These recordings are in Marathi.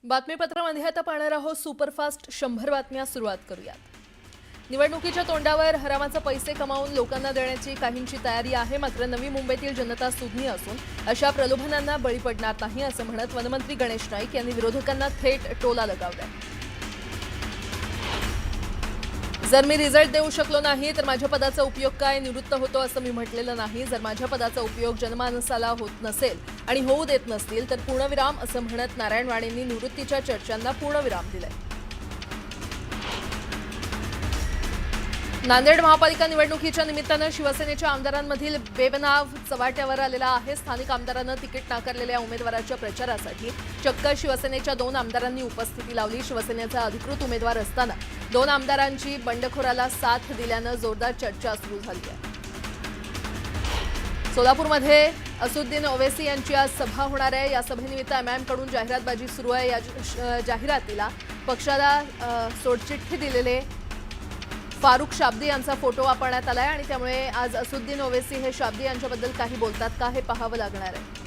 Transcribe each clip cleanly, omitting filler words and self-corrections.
बातमीपत्रामध्ये आता पाहणार आहोत सुपरफास्ट 100 बातम्या सुरुवात करूयात। निवडणुकीच्या तोंडावर हरामाचे पैसे कमावून लोकांना देण्याची काहींची तयारी आहे, मात्र नवी मुंबईतील जनता सुज्ञ असून अशा प्रलोभनांना बळी पडणार नाही असं म्हणत वनमंत्री गणेश नाईक यांनी विरोधकांना थेट टोला लगावलाय। जर मी रिझल्ट देऊ शकलो नाही तर माझ्या पदाचा उपयोग काय, निवृत्त होतो असं मी म्हटलेलं नाही। जर माझ्या पदाचा उपयोग जनमानसाला होत नसेल आणि होऊ देत नसतील तर पूर्णविराम असं म्हणत नारायण राणेंनी निवृत्तीच्या चर्चांना पूर्णविराम दिलाय। नांदेड महापालिका निवडणुकीच्या निमित्तानं शिवसेनेच्या आमदारांमधील बेबनाव चव्हाट्यावर आलेला आहे। स्थानिक आमदारांना तिकीट नाकारलेल्या उमेदवाराच्या प्रचारासाठी चक्क शिवसेनेच्या 2 आमदारांनी उपस्थिती लावली। शिवसेनेचा अधिकृत उमेदवार असताना 2 आमदारांची बंडखोराला साथ दिल्यानं जोरदार चर्चा सुरू झाली आहे। सोलापूरमध्ये असुद्दीन ओवैसी यांची आज सभा होणार आहे। या सभेनिमित्त एमआयएम कडून जाहिरातबाजी सुरू आहे। या जाहिरातीला पक्षाला सोडचिठ्ठी दिलेले फारुख शाब्दी यांचा फोटो वापरण्यात आलाय आणि त्यामुळे आज असुद्दीन ओवैसी हे शाब्दी यांच्याबद्दल काही बोलतात का हे पाहावं लागणार आहे।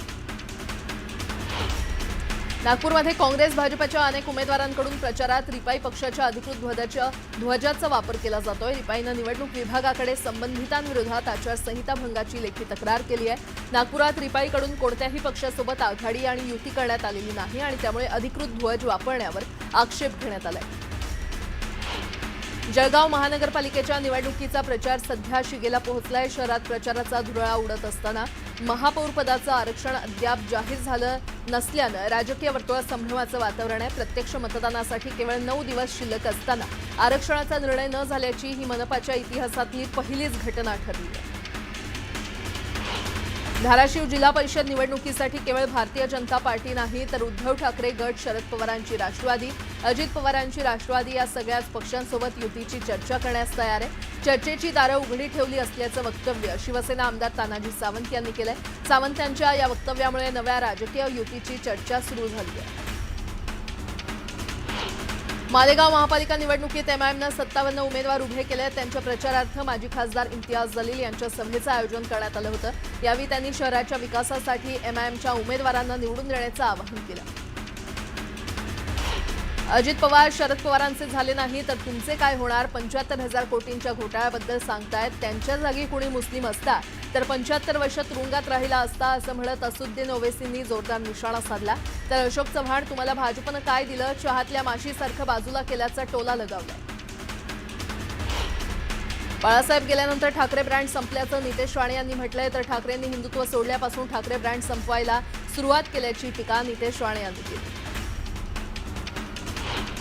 नागपूरमध्ये काँग्रेस भाजपच्या अनेक उमेदवारांकडून प्रचारात रिपाई पक्षाच्या अधिकृत ध्वजाचा वापर केला जातोय। रिपाईनं निवडणूक विभागाकडे संबंधितांविरोधात आचारसंहिता भंगाची लेखी तक्रार केली आहे। नागपुरात रिपाईकडून कोणत्याही पक्षासोबत आघाडी आणि युती करण्यात आलेली नाही आणि त्यामुळे अधिकृत ध्वज वापरण्यावर आक्षेप घेण्यात आलाय। जळगाव महानगरपालिकेच्या निवडणुकीचा प्रचार सध्या शिगेला पोहोचलाय। शहरात प्रचाराचा धुरळा उडत असताना महापौर पदाचं आरक्षण अद्याप जाहीर झालं नसल्यानं राजकीय वर्तुळात संभ्रमाचं वातावरण आहे। प्रत्यक्ष मतदानासाठी केवळ 9 दिवस शिल्लक असताना आरक्षणाचा निर्णय न झाल्याची ही मनपाच्या इतिहासातली पहिलीच घटना ठरली आहे। धाराशिव जिल्हा परिषद निवडणुकीसाठी केवळ भारतीय जनता पार्टी नाही तर उद्धव ठाकरे गट, शरद पवारांची राष्ट्रवादी, अजित पवारांची राष्ट्रवादी या सगळ्याच पक्षांसोबत युतीची चर्चा करण्यास तयार आहे। चर्चेची दारं उघडी ठेवली असल्याचं वक्तव्य शिवसेना आमदार तानाजी सावंत यांनी केलंय। सावंत यांच्या या वक्तव्यामुळे नव्या राजकीय युतीची चर्चा सुरू झाली आहे। मालेगाव महापालिका निवडणुकीत एमआयएमनं 57 उमेदवार उभे केले। त्यांच्या प्रचारार्थ माजी खासदार इम्तियाज जलील यांच्या सभेचं आयोजन करण्यात आलं होतं। यावेळी त्यांनी शहराच्या विकासासाठी एमआयएमच्या उमेदवारांना निवडून देण्याचं आवाहन केलं। अजित पवार शरद पवारांचे झाले नाही तर तुमचे काय होणार, 75,000 कोटींच्या घोटाळ्याबद्दल सांगतायत। त्यांच्या जागी कोणी मुस्लिम असता तर 75 वर्ष तुरुंगात राहिला असता असं म्हणत असुद्दीन ओवैसींनी जोरदार निशाणा साधला। तर अशोक चव्हाण तुम्हाला भाजपनं काय दिलं, चहातल्या माशीसारखं बाजूला केल्याचा टोला लगावलाय। बाळासाहेब गेल्यानंतर ठाकरे ब्रँड संपल्याचं नितेश राणे यांनी म्हटलंय, तर ठाकरेंनी हिंदुत्व सोडल्यापासून ठाकरे ब्रँड संपवायला सुरुवात केल्याची टीका नितेश राणे यांनी केली।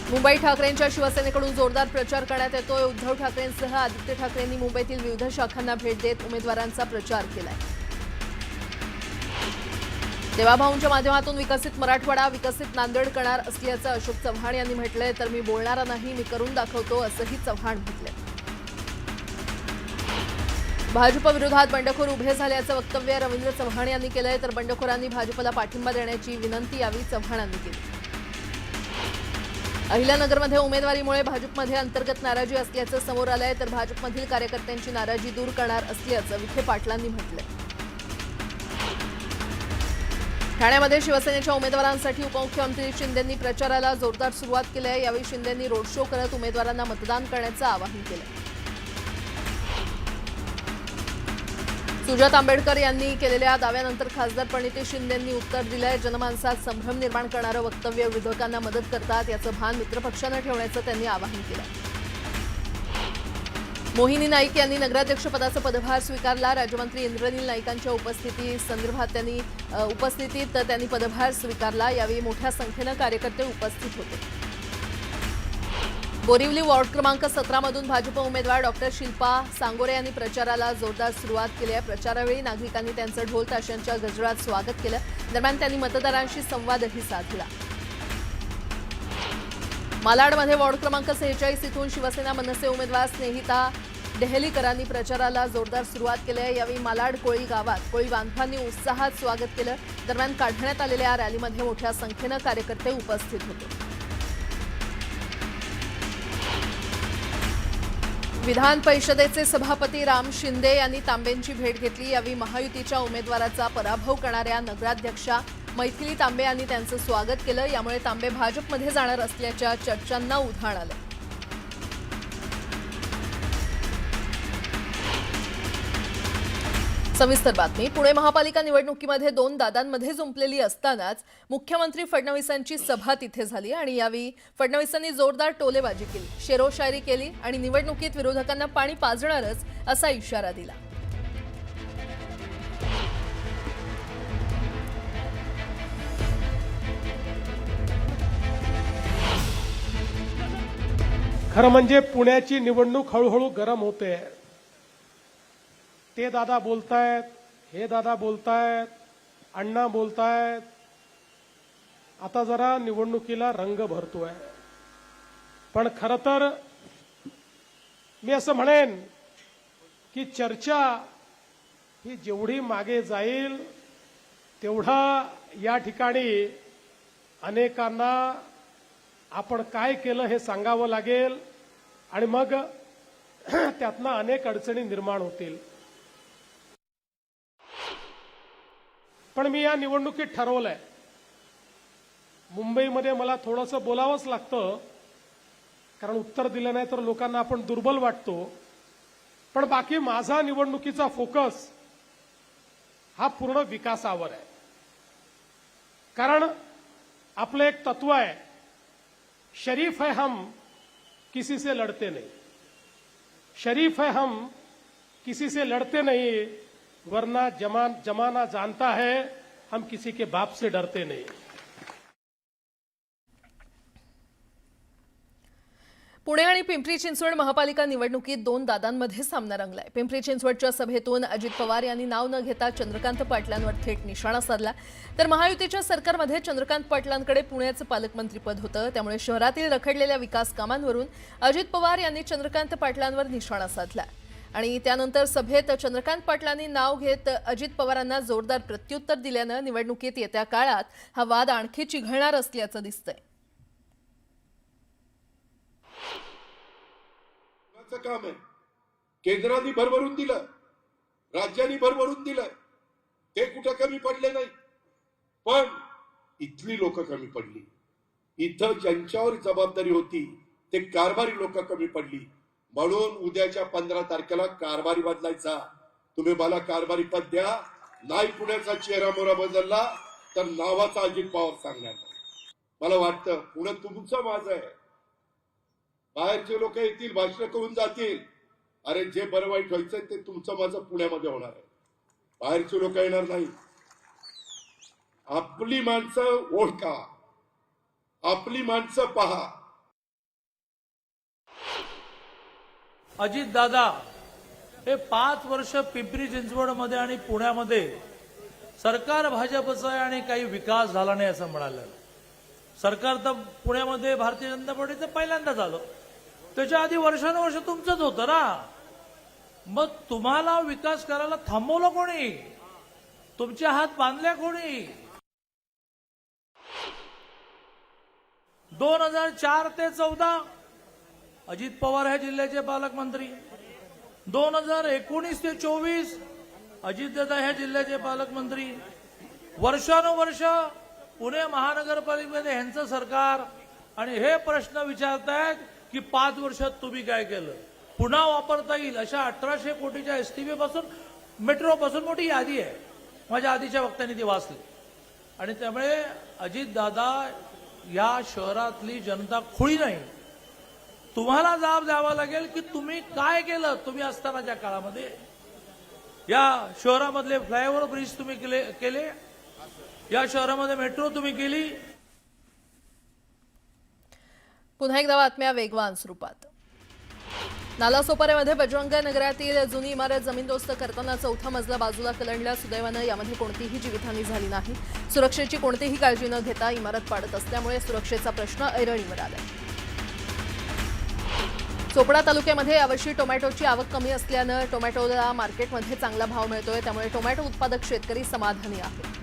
मुंबई ठाकरेंच्या शिवसेनेकडून जोरदार प्रचार करण्यात येतोय। उद्धव ठाकरेंसह आदित्य ठाकरेंनी मुंबईतील विविध शाखांना भेट देत उमेदवारांचा प्रचार केलाय। देवाभाऊंच्या माध्यमातून विकसित मराठवाडा, विकसित नांदेड करणार असल्याचं अशोक चव्हाण यांनी म्हटलंय, तर मी बोलणारा नाही, मी करून दाखवतो असंही चव्हाण म्हटलंय। भाजप विरोधात बंडखोर उभे झाल्याचं वक्तव्य रवींद्र चव्हाण यांनी केलंय, तर बंडखोरांनी भाजपला पाठिंबा देण्याची विनंती यावेळी चव्हाणांनी केली। अहिल्यानगरमध्ये उमेदवारीमुळे भाजपमध्ये अंतर्गत नाराजी असल्याचं समोर आलंय, तर भाजपमधील कार्यकर्त्यांची नाराजी दूर करणार असल्याचं विखे पाटलांनी म्हटलंय। ठाण्यामध्ये शिवसेनेच्या उमेदवारांसाठी उपमुख्यमंत्री शिंदेंनी प्रचाराला जोरदार सुरुवात केली आहे। यावेळी शिंदेंनी रोड शो करत उमेदवारांना मतदान करण्याचं आवाहन केलं। सुजात आंबेडकर यांनी केलेल्या दाव्यानंतर खासदार प्रणिती शिंदेंनी उत्तर दिलंय। जनमानसात संभ्रम निर्माण करणारं वक्तव्य विरोधकांना मदत करतात याचं भान मित्रपक्षानं ठेवण्याचं त्यांनी आवाहन केलं। मोहिनी नाईक यांनी नगराध्यक्षपदाचा पदभार स्वीकारला। राज्यमंत्री इंद्रनील नाईकांच्या उपस्थितीत त्यांनी पदभार स्वीकारला। यावेळी मोठ्या संख्येनं कार्यकर्ते उपस्थित होते। बोरिवली वॉर्ड क्रमांक 17 मधून भाजप उमेदवार डॉक्टर शिल्पा सांगोरे यांनी प्रचाराला जोरदार सुरुवात केली आहे। प्रचारावेळी नागरिकांनी त्यांचं ढोल ताशांच्या गजरात स्वागत केलं। दरम्यान त्यांनी मतदारांशी संवादही साधला। मालाडमध्ये वॉर्ड क्रमांक 46 इथून शिवसेना मनसे उमेदवार स्नेहिता डेहलीकरांनी प्रचाराला जोरदार सुरुवात केली आहे। यावेळी मालाड कोळी गावात कोळी बांधवांनी उत्साहात स्वागत केलं। दरम्यान काढण्यात आलेल्या रॅलीमध्ये मोठ्या संख्येनं कार्यकर्ते उपस्थित होते। विधान परिषदेचे सभापती राम शिंदे यांनी तांबेंची भेट घेतली। यावेळी महायुतीच्या उमेदवाराचा पराभव करणाऱ्या नगराध्यक्षा मैथिली तांबे यांनी त्यांचं स्वागत केलं। यामुळे तांबे भाजपमध्ये जाणार असल्याच्या चर्चांना उधाण आलं। सविस्तर बातमी। पुणे महापालिका निवडणुकीमध्ये 2 दादांमध्ये जुंपलेली असतानाच मुख्यमंत्री फडणवीसांची सभा तिथे झाली आणि यावेळी फडणवीसांनी जोरदार टोलेबाजी केली, शेरोशायरी केली आणि निवडणुकीत विरोधकांना पाणी पाजणारच असा इशारा दिला। खरं म्हणजे पुण्याची निवडणूक हळूहळू गरम होते। ते दादा बोलतायत, हे दादा बोलतायत, अण्णा बोलतायत। आता जरा निवडणुकीला रंग भरतोय। पण खरं तर मी असं म्हणेन की चर्चा ही जेवढी मागे जाईल तेवढा या ठिकाणी अनेकांना आपण काय केलं हे सांगावं लागेल आणि मग त्यातनं अनेक अडचणी निर्माण होतील। पण मी या निवडणुकीत ठरवलंय, मुंबईमध्ये मला थोडंसं बोलावंच लागतं, कारण उत्तर दिलं नाही तर लोकांना आपण दुर्बल वाटतो। पण बाकी माझा निवडणुकीचा फोकस हा पूर्ण विकासावर आहे। कारण आपलं एक तत्व आहे, शरीफ है हम किसी से लड़ते नहीं, शरीफ है हम किसी से लड़ते नहीं, वरना जमाना जानता है हम किसी के बाप से डरते नहीं। पुणे आणि पिंपरी चिंचवड महापालिका निवडणुकीत 2 दादांमध्ये सामना रंगलाय। पिंपरी चिंचवडच्या सभेतून अजित पवार यांनी नाव न घेता चंद्रकांत पाटलांवर थेट निशाणा साधला। तर महायुतीच्या सरकारमध्ये चंद्रकांत पाटलांकडे पुण्याचं पालकमंत्रीपद होतं, त्यामुळे शहरातील रखडलेल्या विकास कामांवरून अजित पवार यांनी चंद्रकांत पाटलांवर निशाणा साधला आणि त्यानंतर सभेत चंद्रकांत पाटलांनी नाव घेत अजित पवारांना जोरदार प्रत्युत्तर दिल्यानं निवडणुकीत येत्या काळात हा वाद आणखी चिघळणार असल्याचं दिसतंय। काम आहे, केंद्राने भरभरून दिलं, राज्यांनी भरभरून दिलं, ते कुठं कमी पडले नाही। पण इथली लोक कमी पडली, इथं ज्यांच्यावर जबाबदारी होती ते कारभारी लोक कमी पडली। म्हणून उद्याच्या 15 तारखेला कारभारी बदलायचा। तुम्ही मला कारभारी पद द्या, नाही पुण्याचा चेहरा मोहरा बदलला तर नावाचा अजित पवार सांगणार। मला वाटतं पुणे तुमचं माझं आहे, बाहेरचे लोक येतील, भाषण करून जातील, अरे जे बरं वाईट व्हायचंय ते तुमचं माझं पुण्यामध्ये होणार आहे, बाहेरचे लोक येणार नाही। आपली माणसं ओळखा, आपली माणसं पहा। अजित दादा हे 5 वर्ष पिंपरी चिंचवडमध्ये आणि पुण्यामध्ये सरकार भाजपचं आहे आणि काही विकास झाला नाही असं म्हणाले। सरकार तर पुण्यामध्ये भारतीय जनता पार्टीचं पहिल्यांदा झालं, त्याच्या आधी वर्षानुवर्ष तुमचंच होतं ना। मग तुम्हाला विकास करायला थांबवलं कोणी? तुमचे हात बांधले कोणी? 2004 ते 14 अजित पवार हे जिल्ह्याचे पालकमंत्री, 2019 ते 24 अजितदादा हे जिल्ह्याचे पालकमंत्री। वर्षानुवर्ष पुणे महानगरपालिकेमध्ये यांचं सरकार आणि हे प्रश्न विचारतायत की 5 वर्षात तुम्ही काय केलं? पुन्हा वापरता येईल अशा 1800 कोटीच्या एसटीबी पासून मेट्रो पासून मोठी यादी आहे, माझ्या आधीच्या वक्त्यांनी ती वाचली। आणि त्यामुळे अजित दादा या शहरातली जनता खुळी नाही, तुम्हाला जबाब द्यावा लागेल की तुम्ही काय केलं। तुम्ही असतानाच्या काळामध्ये या शहरामधले फ्लायओव्हर ब्रिज तुम्ही केले, या शहरामध्ये मेट्रो तुम्ही केली। पुन्हा एकदा बातम्या वेगवान स्वरूपात। नालासोपाऱ्यामध्ये बजरंग नगरातील जुनी इमारत जमीनदोस्त करताना 4था मजला बाजूला कलंडला। सुदैवानं यामध्ये कोणतीही जीवितहानी झाली नाही। सुरक्षेची कोणतीही काळजी न घेता इमारत पाडत असल्यामुळे सुरक्षेचा प्रश्न ऐरणीवर आलाय। चोपडा तालुक्यामध्ये यावर्षी टोमॅटोची आवक कमी असल्यानं टोमॅटोला मार्केटमध्ये चांगला भाव मिळतोय, त्यामुळे टोमॅटो उत्पादक शेतकरी समाधानी आहेत।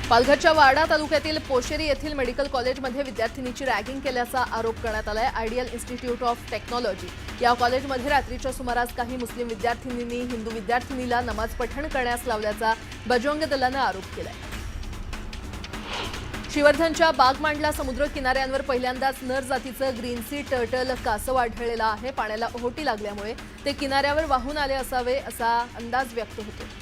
पालघरच्या वाडा तालुक्यातील पोशेरी येथील मेडिकल कॉलेजमध्ये विद्यार्थिनीची रॅगिंग केल्याचा आरोप करण्यात आलाय। आयडियल इन्स्टिट्यूट ऑफ टेक्नॉलॉजी या कॉलेजमध्ये रात्रीच्या सुमारास काही मुस्लिम विद्यार्थिनींनी हिंदू विद्यार्थिनीला नमाज पठण करण्यास लावल्याचा बजरंग दलानं आरोप केलाय। श्रीवर्धनच्या बागमांडला समुद्र किनाऱ्यांवर पहिल्यांदाच नर जातीचं ग्रीन सी टर्टल कासव आढळलेलं आहे। पाण्याला ओहोटी लागल्यामुळे ते किनाऱ्यावर वाहून आले असावे असा अंदाज व्यक्त होतो।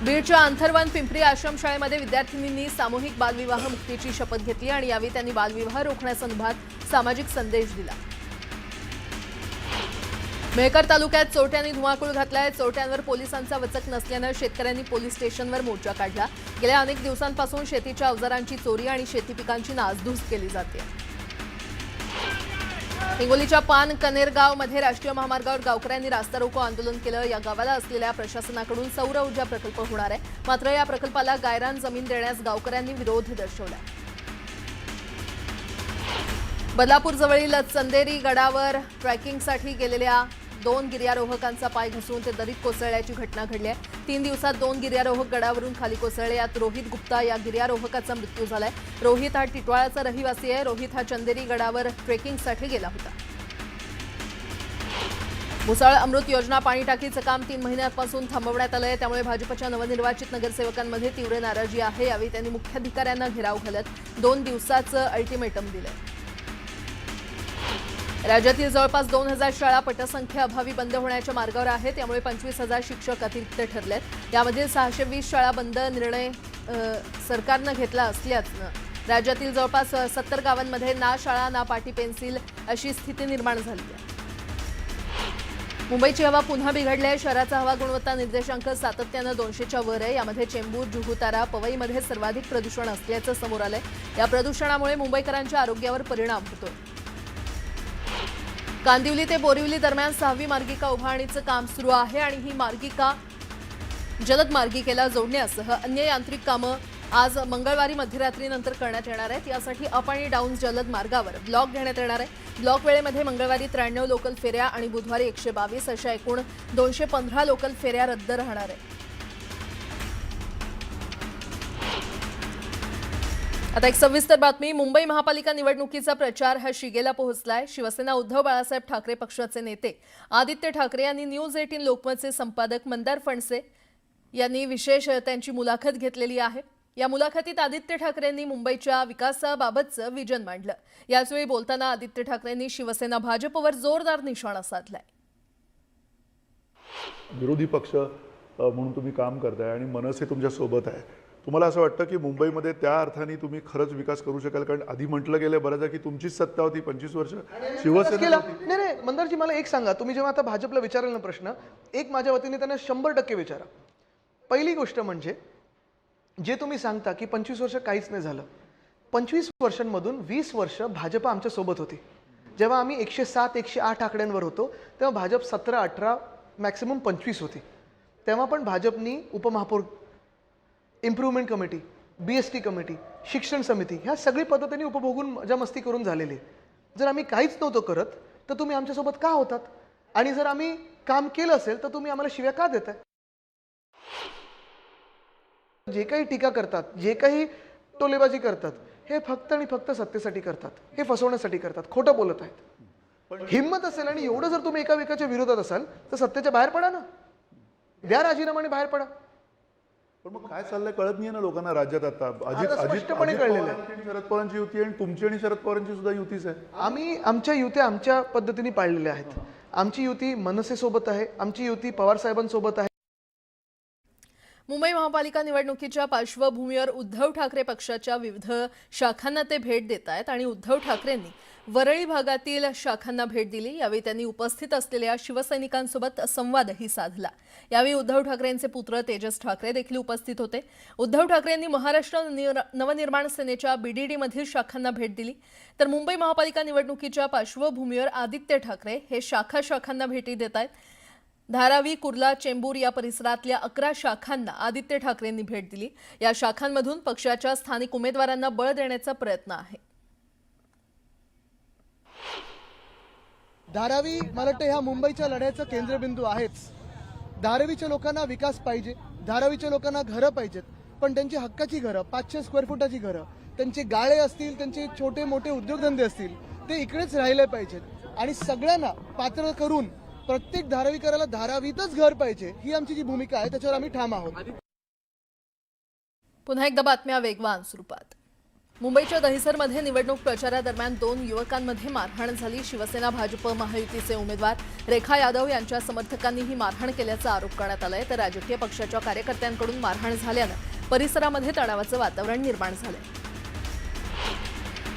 बीडच्या अंथरवन पिंपरी आश्रमशाळेमध्ये विद्यार्थिनींनी सामूहिक बालविवाह मुक्तीची शपथ घेतली आणि यावेळी त्यांनी बालविवाह रोखण्यासंदर्भात सामाजिक संदेश दिला। मेहकर तालुक्यात चोरट्यांनी धुमाकूळ घातलाय। चोरट्यांवर पोलिसांचा वचक नसल्यानं शेतकऱ्यांनी पोलीस स्टेशनवर मोर्चा काढला। गेल्या अनेक दिवसांपासून शेतीच्या अवजारांची चोरी आणि शेती पिकांची नासधूस केली जाते। हिंगोलीच्या पान कनेरगावमध्ये राष्ट्रीय महामार्गावर गावकऱ्यांनी रास्ता रोको आंदोलन केलं। या गावाला असलेल्या प्रशासनाकडून सौर ऊर्जा प्रकल्प होणार आहे, मात्र या प्रकल्पाला गायरान जमीन देण्यास गावकऱ्यांनी विरोध दर्शवला। बदलापूरजवळील चंदेरी गडावर ट्रेकिंगसाठी गेलेल्या 2 गिर्यारोहकांचा पाय घसरून ते दरीत कोसळल्याची घटना घडली आहे। 3 दिवसात 2 गिर्यारोहक गडावरून खाली कोसळले। यात रोहित गुप्ता या गिर्यारोहकाचा मृत्यू झालाय। रोहित हा टिटवाळाचा रहिवासी आहे। रोहित हा चंदेरी गडावर ट्रेकिंगसाठी गेला होता। मुसळ अमृत योजना पाणी टाकीचं काम 3 महिन्यांपासून थांबवण्यात आलंय, त्यामुळे भाजपच्या नवनिर्वाचित नगरसेवकांमध्ये तीव्र नाराजी आहे। यावेळी त्यांनी मुख्याधिकाऱ्यांना घेराव घालत 2 दिवसाचं अल्टिमेटम दिलंय। राज्यातील जवळपास 2000 शाळा पटसंख्या अभावी बंद होण्याच्या मार्गावर आहेत, त्यामुळे 25,000 शिक्षक अतिरिक्त ठरलेत। यामध्ये 620 शाळा बंद निर्णय सरकारनं घेतला असल्यानं राज्यातील जवळपास 70 गावांमध्ये ना शाळा ना पाटी पेन्सिल अशी स्थिती निर्माण झाली आहे। मुंबईची हवा पुन्हा बिघडली आहे। शहराचा हवा गुणवत्ता निर्देशांक सातत्यानं 200च्या वर आहे। यामध्ये चेंबूर, जुहुतारा, पवईमध्ये सर्वाधिक प्रदूषण असल्याचं समोर आलंय। या प्रदूषणामुळे मुंबईकरांच्या आरोग्यावर परिणाम होतोय। कांदिवली ते बोरिवली दरम्यान 6वी मार्गिका उभारणीचं काम सुरू आहे आणि ही मार्गिका जलद मार्गिकेला जोडण्यासह अन्य यांत्रिक कामं आज मंगळवारी मध्यरात्रीनंतर करण्यात येणार आहेत। यासाठी अप आणि डाऊन जलद मार्गावर ब्लॉक घेण्यात येणार आहे। ब्लॉक वेळेमध्ये मंगळवारी 93 लोकल फेऱ्या आणि बुधवारी 122 अशा एकूण 215 लोकल फेऱ्या रद्द राहणार आहेत। आता एक सविस्तर बातमी। मुंबई महापालिका निवडणुकीचा प्रचार हा शिगेला पोहोचलाय। शिवसेना उद्धव बाळासाहेब ठाकरे पक्षाचे नेते आदित्य ठाकरे यांनी न्यूज 18 लोकमतचे संपादक मंदार फणसे यांनी विशेष त्यांची मुलाखत घेतलेली आहे। या मुलाखतीत आदित्य ठाकरेंनी मुंबईच्या विकासाबाबतचं विजन मांडलं। याचवेळी बोलताना आदित्य ठाकरेंनी शिवसेना भाजपवर जोरदार निशाणा साधलाय। विरोधी पक्ष म्हणून तुम्ही काम करताय आणि मनसे तुमच्या सोबत आहे। तुम्हाला असं वाटतं की मुंबईमध्ये त्या अर्थाने तुम्ही खरंच विकास करू शकाल? कारण आधी म्हटलं गेलं बरं की तुमचीच सत्ता होती 25 वर्ष शिवसेना होती। नाही मंदारजी, मला एक सांगा, तुम्ही जेव्हा आता भाजपला विचाराल ना प्रश्न, एक माझ्या वतीने त्यांना 100% विचारा। पहिली गोष्ट म्हणजे जे तुम्ही सांगता की 25 वर्ष काहीच नाही झालं, 25 वर्षांमधून 20 वर्ष भाजप आमच्या सोबत होती। जेव्हा आम्ही 107 108 आकड्यांवर होतो तेव्हा भाजप 17 18 मॅक्सिमम 25 होती। तेव्हा पण भाजपनी उपमहापौर, इम्प्रूव्हमेंट कमिटी, BST कमिटी, शिक्षण समिती ह्या सगळी पद्धतीने त्यांनी उपभोगून मजा मस्ती करून झालेली। जर आम्ही काहीच नव्हतो करत तर तुम्ही आमच्यासोबत का होतात? आणि जर आम्ही काम केलं असेल तर तुम्ही आम्हाला शिव्या का देताय? जे काही टीका करतात, जे काही टोलेबाजी करतात, हे फक्त आणि फक्त सत्तेसाठी करतात, हे फसवण्यासाठी करतात, खोटं बोलत आहेत। हिम्मत असेल आणि एवढं जर तुम्ही एकामेकाच्या विरोधात असाल तर सत्तेच्या बाहेर पडा ना, द्या राजीनामा आणि बाहेर पडा। पण मग काय चाललंय कळत नाही ना लोकांना राज्यात। आता स्पष्टपणे कळलेलं आहे। शरद पवारांची युती आणि तुमची आणि शरद पवारांची सुद्धा युतीच आहे। आम्ही आमच्या युत्या आमच्या पद्धतीने पाळलेल्या आहेत। आमची युती मनसे सोबत आहे, आमची युती पवार साहेबांसोबत आहे। मुंबई महापालिका निवडणुकीच्या पार्श्वभूमीवर उद्धव ठाकरे पक्षाच्या विविध शाखांना ते भेट देत आहेत आणि उद्धव ठाकरेंनी वरळी भागातील शाखांना भेट दिली। यावेळी त्यांनी उपस्थित असलेल्या शिवसैनिकांसोबत संवादही साधला। यावेळी उद्धव ठाकरेंचे पुत्र तेजस ठाकरे देखील उपस्थित होते। उद्धव ठाकरेंनी महाराष्ट्र नवनिर्माण सेनेच्या BDD मधील शाखांना भेट दिली, तर मुंबई महापालिका निवडणुकीच्या पार्श्वभूमीवर आदित्य ठाकरे हे शाखांना भेटी देत आहेत। धारावी, कुर्ला, चेंबूर या परिसरातल्या 11 शाखांना आदित्य ठाकरेंनी भेट दिली। या शाखांमधून पक्षाच्या स्थानिक उमेदवारांना बळ देण्याचा प्रयत्न आहे। धारावी मला वाटतं ह्या मुंबईच्या लढ्याचं केंद्रबिंदू आहेच। धारावीच्या लोकांना विकास पाहिजे, धारावीच्या लोकांना घरं पाहिजेत, पण त्यांची हक्काची घरं, 500 स्क्वेअर फुटाची घरं, त्यांचे गाळे असतील, त्यांचे छोटे मोठे उद्योगधंदे असतील, ते इकडेच राहिले पाहिजेत आणि सगळ्यांना पात्र करून प्रत्येक धारावीकराला धारावीतच घर पाहिजे, ही आमची जी भूमिका आहे त्याच्यावर आम्ही ठाम आहोत. पुन्हा एकदा बातम्या वेगवान स्वरूपात. मुंबईच्या दहिसरमध्ये निवडणूक प्रचारादरम्यान 2 युवकांमध्ये मारहाण झाली. शिवसेना भाजप महायुतीचे उमेदवार रेखा यादव यांच्या समर्थकांनी ही मारहाण केल्याचा आरोप करण्यात आलाय. तर राजकीय पक्षाच्या कार्यकर्त्यांकडून मारहाण झाल्यानं परिसरामध्ये तणावाचं वातावरण निर्माण झालंय.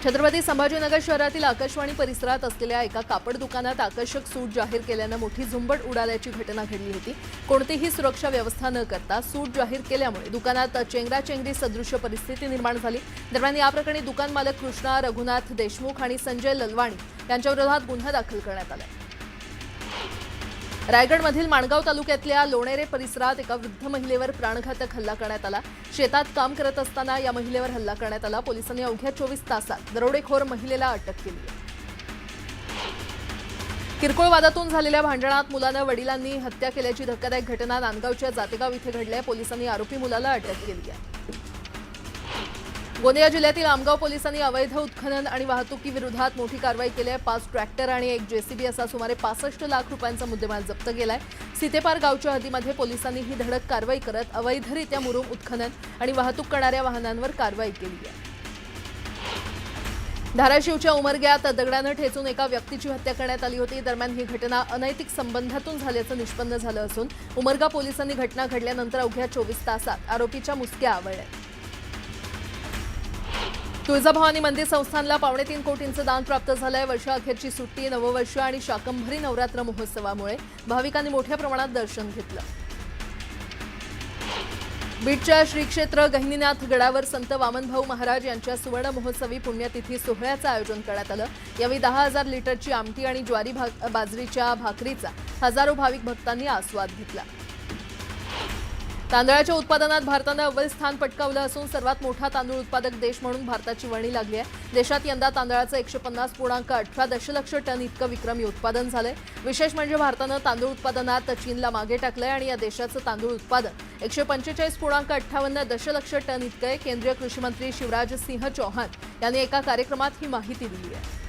छत्रपती संभाजीनगर शहरातील आकाशवाणी परिसरात असलेल्या एका कापड दुकानात आकर्षक सूट जाहीर केल्यानं मोठी झुंबड उडाल्याची घटना घडली होती. कोणतीही सुरक्षा व्यवस्था न करता सूट जाहीर केल्यामुळे दुकानात चेंगराचेंगरी सदृश्य परिस्थिती निर्माण झाली. दरम्यान या प्रकरणी दुकान मालक कृष्णा रघुनाथ देशमुख आणि संजय ललवाणी यांच्या विरोधात गुन्हा दाखल करण्यात आला. रायगडमधील माणगाव तालुक्यातल्या लोणेरे परिसरात एका वृद्ध महिलेवर प्राणघातक हल्ला करण्यात आला. शेतात काम करत असताना या महिलेवर हल्ला करण्यात आला. पोलिसांनी अवघ्या 24 तासात दरोडेखोर महिलेला अटक केली आहे. किरकोळ वादातून झालेल्या भांडणात मुलानं वडिलांनी हत्या केल्याची धक्कादायक घटना नांदगावच्या जातेगाव इथे घडली आहे. पोलिसांनी आरोपी मुलाला अटक केली आहे. गोंदिया जिल्ह्यातील आमगाव पोलिसांनी अवैध उत्खनन आणि वाहतुकीविरोधात मोठी कारवाई केली आहे. 5 ट्रॅक्टर आणि 1 जेसीबी असा सुमारे 65 लाख रुपयांचा मुद्देमाल जप्त केलाय. सीतेपार गावच्या हद्दीमध्ये पोलिसांनी ही धडक कारवाई करत अवैधरित्या मुरुम उत्खनन आणि वाहतूक करणाऱ्या वाहनांवर कारवाई केली आहे. धाराशिवच्या उमरग्यात दगडानं ठेचून एका व्यक्तीची हत्या करण्यात आली होती. दरम्यान ही घटना अनैतिक संबंधातून झाल्याचं निष्पन्न झालं असून उमरगा पोलिसांनी घटना घडल्यानंतर अवघ्या 24 तासात आरोपीच्या मुसक्या आवळल्या. तुळजाभवानी मंदिर संस्थानला 3.25 कोटींचं दान प्राप्त झालंय. वर्षाअखेरची सुट्टी, नववर्ष आणि शाकंभरी नवरात्र महोत्सवामुळे भाविकांनी मोठ्या प्रमाणात दर्शन घेतलं. बीडच्या श्री क्षेत्र गहिनीनाथ गडावर संत वामनभाऊ महाराज यांच्या सुवर्ण महोत्सवी पुण्यतिथी सोहळ्याचं आयोजन करण्यात आलं. यावेळी 10,000 लिटरची आमटी आणि ज्वारी बाजरीच्या भाकरीचा हजारो भाविक भक्तांनी आस्वाद घेतला. तांदळाच्या उत्पादनात भारतानं अव्वल स्थान पटकावलं असून सर्वात मोठा तांदूळ उत्पादक देश म्हणून भारताची वर्णी लागली आहे. देशात यंदा तांदळाचं 150.18 दशलक्ष टन इतकं विक्रमी उत्पादन झालंय. विशेष म्हणजे भारतानं तांदूळ उत्पादनात चीनला मागे टाकलंय आणि या देशाचं तांदूळ उत्पादन 145.58 दशलक्ष टन इतकं आहे. केंद्रीय कृषी मंत्री शिवराज सिंह चौहान यांनी एका कार्यक्रमात ही माहिती दिली आहे.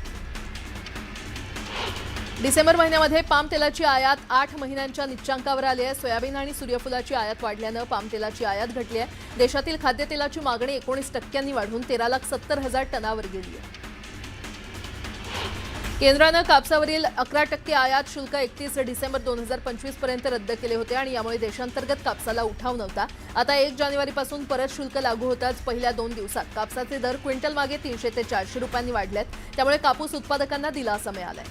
डिसेंबर महिन्यामध्ये पाम तेलाची आयात 8 महिन्यांच्या निच्चांकावर आली आहे. सोयाबीन आणि सूर्यफुलाची आयात वाढल्यानं पाम तेलाची आयात घटली आहे. देशातील खाद्यतेलाची मागणी 19% वाढून 13,70,000 टनावर गेली आहे. केंद्रानं कापसावरील 11% आयात शुल्क 31 डिसेंबर 2025 पर्यंत रद्द केले होते आणि यामुळे देशांतर्गत कापसाला उठाव नव्हता. आता 1 जानेवारीपासून परत शुल्क लागू होताच पहिल्या 2 दिवसात कापसाचे दर क्विंटल मागे 300 ते 400 रुपयांनी वाढलेत. त्यामुळे कापूस उत्पादकांना दिलासा मिळालाय.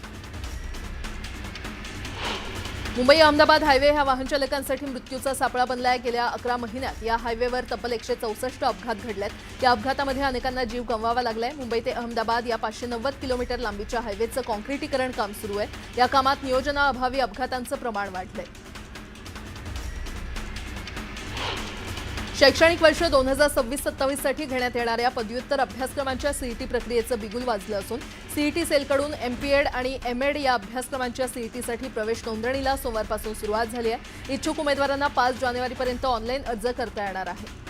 मुंबई अहमदाबाद हायवे हा वाहन चालकांसाठी मृत्यूचा सापळा बनलाय. गेल्या 11 महिन्यात या हायवेवर तब्बल 164 अपघात घडलेत. या अपघातामध्ये अनेकांना जीव गमवावा लागलाय. मुंबई ते अहमदाबाद या 590 किलोमीटर लांबीच्या हायवेचं काँक्रिटीकरण काम सुरू आहे. या कामात नियोजनाअभावी अपघातांचं प्रमाण वाढलंय. शैक्षणिक वर्ष 2026-27 साठी घेण्यात येणाऱ्या पदव्युत्तर अभ्यासक्रमांच्या सीईटी प्रक्रियेचं बिगुल वाजलं असून सीईटी सेलकडून एमपीएड आणि एमएड या अभ्यासक्रमांच्या सीईटीसाठी प्रवेश नोंदणीला सोमवारपासून सुरुवात झाली आहे. इच्छुक उमेदवारांना 5 जानेवारीपर्यंत ऑनलाईन अर्ज करता येणार आहे.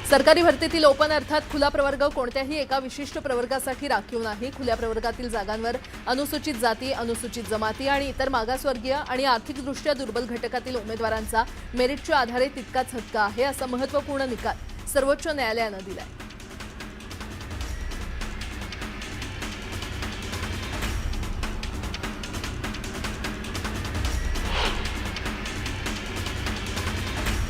सरकारी भरतीतील ओपन अर्थात खुला प्रवर्ग कोणत्याही एका विशिष्ट प्रवर्गासाठी राखीव नाही. खुल्या प्रवर्गातील जागांवर अनुसूचित जाती, अनुसूचित जमाती आणि इतर मागासवर्गीय आणि आर्थिकदृष्ट्या दुर्बल घटकातील उमेदवारांचा मेरिटच्या आधारे तितकाच हक्क आहे, असा महत्त्वपूर्ण निकाल सर्वोच्च न्यायालयानं दिलाय.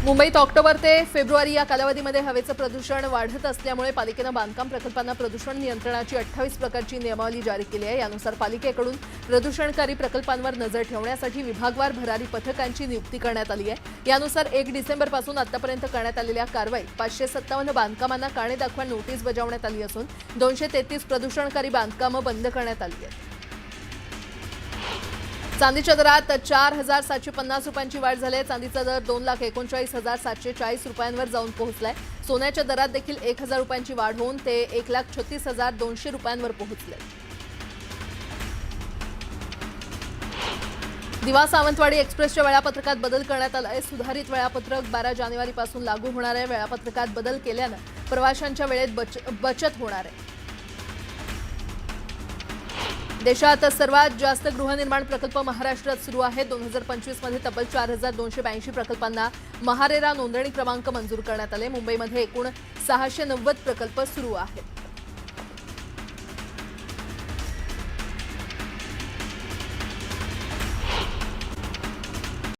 मुंबईत ऑक्टोबर ते फेब्रुवारी या कालावधीमध्ये हवेचं प्रदूषण वाढत असल्यामुळे पालिकेनं बांधकाम प्रकल्पांना प्रदूषण नियंत्रणाची 28 प्रकारची नियमावली जारी केली आहे. यानुसार पालिकेकडून प्रदूषणकारी प्रकल्पांवर नजर ठेवण्यासाठी विभागवार भरारी पथकांची नियुक्ती करण्यात आली आहे. यानुसार 1 डिसेंबरपासून आतापर्यंत करण्यात आलेल्या कारवाईत 557 बांधकामांना कारणे दाखवा नोटीस बजावण्यात आली असून 233 प्रदूषणकारी बांधकामं बंद करण्यात आली आहेत. चांदीच्या दरात 4,750 रुपयांची वाढ झाली आहे. चांदीचा दर 2,39,740 रुपयांवर जाऊन पोहोचलाय. सोन्याच्या दरात देखील 1,000 रुपयांची वाढ होऊन ते 1,36,200 रुपयांवर पोहोचले. दिवा सावंतवाडी एक्सप्रेसच्या वेळापत्रकात बदल करण्यात आला आहे. सुधारित वेळापत्रक 12 जानेवारीपासून लागू होणार आहे. वेळापत्रकात बदल केल्यानं प्रवाशांच्या वेळेत बचत होणार आहे. देशात सर्वात जास्त गृहनिर्माण प्रकल्प महाराष्ट्रात सुरू आहेत. 2025 मध्ये तब्बल 4282 प्रकल्पांना महारेरा नोंदणी क्रमांक मंजूर करण्यात आले. मुंबईमध्ये एकूण 690 प्रकल्प सुरू आहेत.